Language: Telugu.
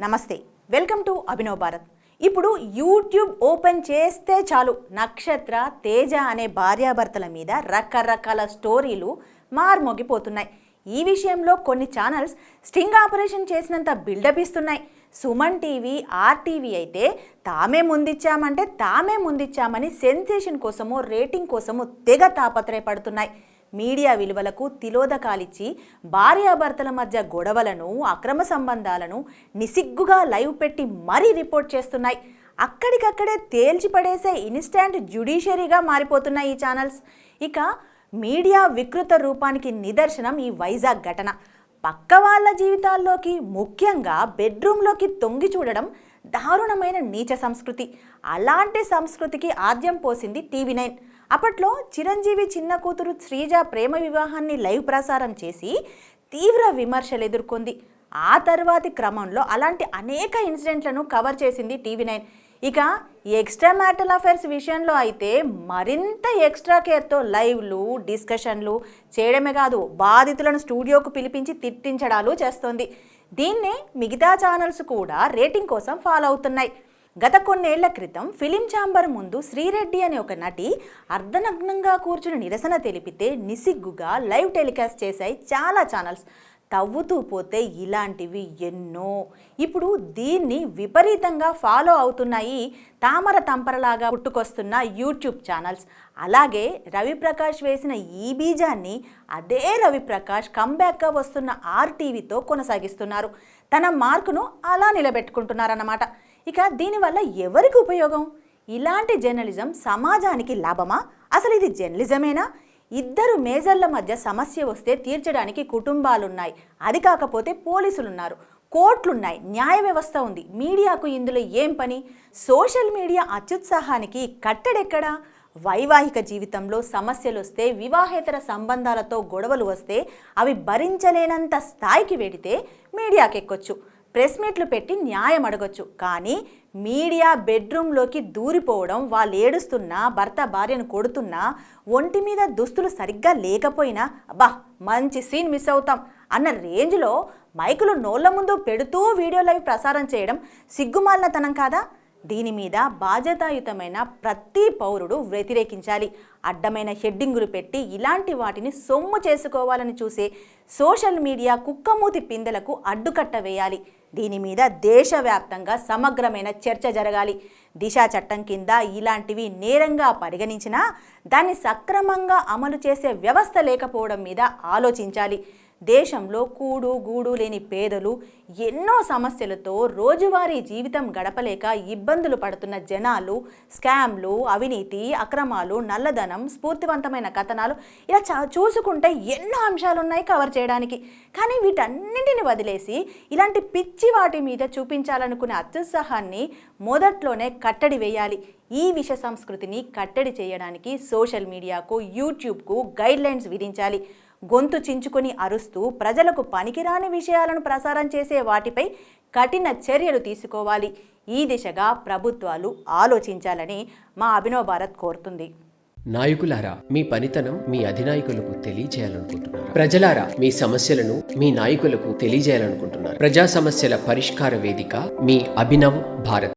నమస్తే, వెల్కమ్ టు అభినవ్ భారత్. ఇప్పుడు యూట్యూబ్ ఓపెన్ చేస్తే చాలు నక్షత్ర, తేజ అనే భార్యాభర్తల మీద రకరకాల స్టోరీలు మార్మోగిపోతున్నాయి. ఈ విషయంలో కొన్ని ఛానల్స్ స్టింగ్ ఆపరేషన్ చేసినంత బిల్డప్ ఇస్తున్నాయి. సుమన్ టీవీ, ఆర్టీవీ అయితే తామే ముందిచ్చామని సెన్సేషన్ కోసమో రేటింగ్ కోసమో తెగ తాపత్రయపడుతున్నాయి. మీడియా విలువలకు తిలోదకాలిచ్చి భార్యాభర్తల మధ్య గొడవలను, అక్రమ సంబంధాలను నిసిగ్గుగా లైవ్ పెట్టి మరీ రిపోర్ట్ చేస్తున్నాయి. అక్కడికక్కడే తేల్చిపడేసే ఇన్స్టాంట్ జ్యుడిషియరీగా మారిపోతున్నాయి ఈ ఛానల్స్. ఇక మీడియా వికృత రూపానికి నిదర్శనం ఈ వైజాగ్ ఘటన. పక్క వాళ్ళ జీవితాల్లోకి, ముఖ్యంగా బెడ్రూమ్లోకి తొంగి చూడడం దారుణమైన నీచ సంస్కృతి. అలాంటి సంస్కృతికి ఆద్యం పోసింది టీవీ9. అప్పట్లో చిరంజీవి చిన్న కూతురు శ్రీజ ప్రేమ వివాహాన్ని లైవ్ ప్రసారం చేసి తీవ్ర విమర్శలు ఎదుర్కొంది. ఆ తర్వాతి క్రమంలో అలాంటి అనేక ఇన్సిడెంట్లను కవర్ చేసింది టీవీ9. ఇక ఎక్స్ట్రా మ్యారిటల్ అఫైర్స్ విషయంలో అయితే మరింత ఎక్స్ట్రా కేర్తో లైవ్లు, డిస్కషన్లు చేయడమే కాదు, బాధితులను స్టూడియోకు పిలిపించి తిట్టించడాలు చేస్తోంది. దీన్నే మిగతా ఛానల్స్ కూడా రేటింగ్ కోసం ఫాలో అవుతున్నాయి. గత కొన్నేళ్ల క్రితం ఫిలిం ఛాంబర్ ముందు శ్రీరెడ్డి అనే ఒక నటి అర్ధనగ్నంగా కూర్చుని నిరసన తెలిపితే నిసిగ్గుగా లైవ్ టెలికాస్ట్ చేశాయి చాలా ఛానల్స్. తవ్వుతూ పోతే ఇలాంటివి ఎన్నో. ఇప్పుడు దీన్ని విపరీతంగా ఫాలో అవుతున్నాయి తామర తంపరలాగా పుట్టుకొస్తున్న యూట్యూబ్ ఛానల్స్. అలాగే రవిప్రకాష్ వేసిన ఈ బీజాన్ని అదే రవిప్రకాష్ కంబ్యాక్గా వస్తున్న ఆర్టీవీతో కొనసాగిస్తున్నారు. తన మార్కును అలా నిలబెట్టుకుంటున్నారన్నమాట. ఇక దీనివల్ల ఎవరికి ఉపయోగం? ఇలాంటి జర్నలిజం సమాజానికి లాభమా? అసలు ఇది జర్నలిజమేనా? ఇద్దరు మేజర్ల మధ్య సమస్య వస్తే తీర్చడానికి కుటుంబాలున్నాయి, అది కాకపోతే పోలీసులున్నారు, కోర్టులున్నాయి, న్యాయ వ్యవస్థ ఉంది. మీడియాకు ఇందులో ఏం పని? సోషల్ మీడియా అత్యుత్సాహానికి కట్టడెక్కడా? వైవాహిక జీవితంలో సమస్యలు వస్తే, వివాహేతర సంబంధాలతో గొడవలు వస్తే అవి భరించలేనంత స్థాయికి వెడితే మీడియాకెక్కొచ్చు, ప్రెస్ మీట్లు పెట్టి న్యాయం అడగొచ్చు. కానీ మీడియా బెడ్రూమ్లోకి దూరిపోవడం, వాళ్ళు ఏడుస్తున్నా, భర్త భార్యను కొడుతున్నా, ఒంటి మీద దుస్తులు సరిగ్గా లేకపోయినా అబ్బా మంచి సీన్ మిస్ అవుతాం అన్న రేంజ్లో మైకులు నోళ్ల ముందు పెడుతూ వీడియో లైవ్ ప్రసారం చేయడం సిగ్గుమాలినతనం కాదా? దీని మీద బాధ్యతాయుతమైన ప్రతి పౌరుడు వ్యతిరేకించాలి. అడ్డమైన హెడ్డింగులు పెట్టి ఇలాంటి వాటిని సొమ్ము చేసుకోవాలని చూసే సోషల్ మీడియా కుక్కమూతి పిందెలకు అడ్డుకట్ట వేయాలి. దీని మీద దేశవ్యాప్తంగా సమగ్రమైన చర్చ జరగాలి. దిశ చట్టం కింద ఇలాంటివి నేరంగా పరిగణించినా దాన్ని సక్రమంగా అమలు చేసే వ్యవస్థ లేకపోవడం మీద ఆలోచించాలి. దేశంలో కూడు గూడు లేని పేదలు, ఎన్నో సమస్యలతో రోజువారీ జీవితం గడపలేక ఇబ్బందులు పడుతున్న జనాలు, స్కామ్లు, అవినీతి, అక్రమాలు, నల్లధనం, స్ఫూర్తివంతమైన కథనాలు, ఇలా చూసుకుంటే ఎన్నో అంశాలున్నాయి కవర్ చేయడానికి. కానీ వీటన్నింటిని వదిలేసి ఇలాంటి పిచ్చి వాటి మీద చూపించాలనుకునే అత్యుత్సాహాన్ని మొదట్లోనే కట్టడి వేయాలి. ఈ విష సంస్కృతిని కట్టడి చేయడానికి సోషల్ మీడియాకు, యూట్యూబ్కు గైడ్లైన్స్ విధించాలి. గొంతు చించుకొని అరుస్తూ ప్రజలకు పనికిరాని విషయాలను ప్రసారం చేసే వాటిపై కఠిన చర్యలు తీసుకోవాలి. ఈ దిశగా ప్రభుత్వాలు ఆలోచించాలని మా అభినవ్ భారత్ కోరుతుంది. నాయకులారా, మీ పనితనం మీ అధినాయకులకు తెలియజేయాలనుకుంటున్నారు. ప్రజలారా, మీ సమస్యలను మీ నాయకులకు తెలియజేయాలనుకుంటున్నారు. ప్రజా సమస్యల పరిష్కార వేదిక మీ అభినవ్ భారత్.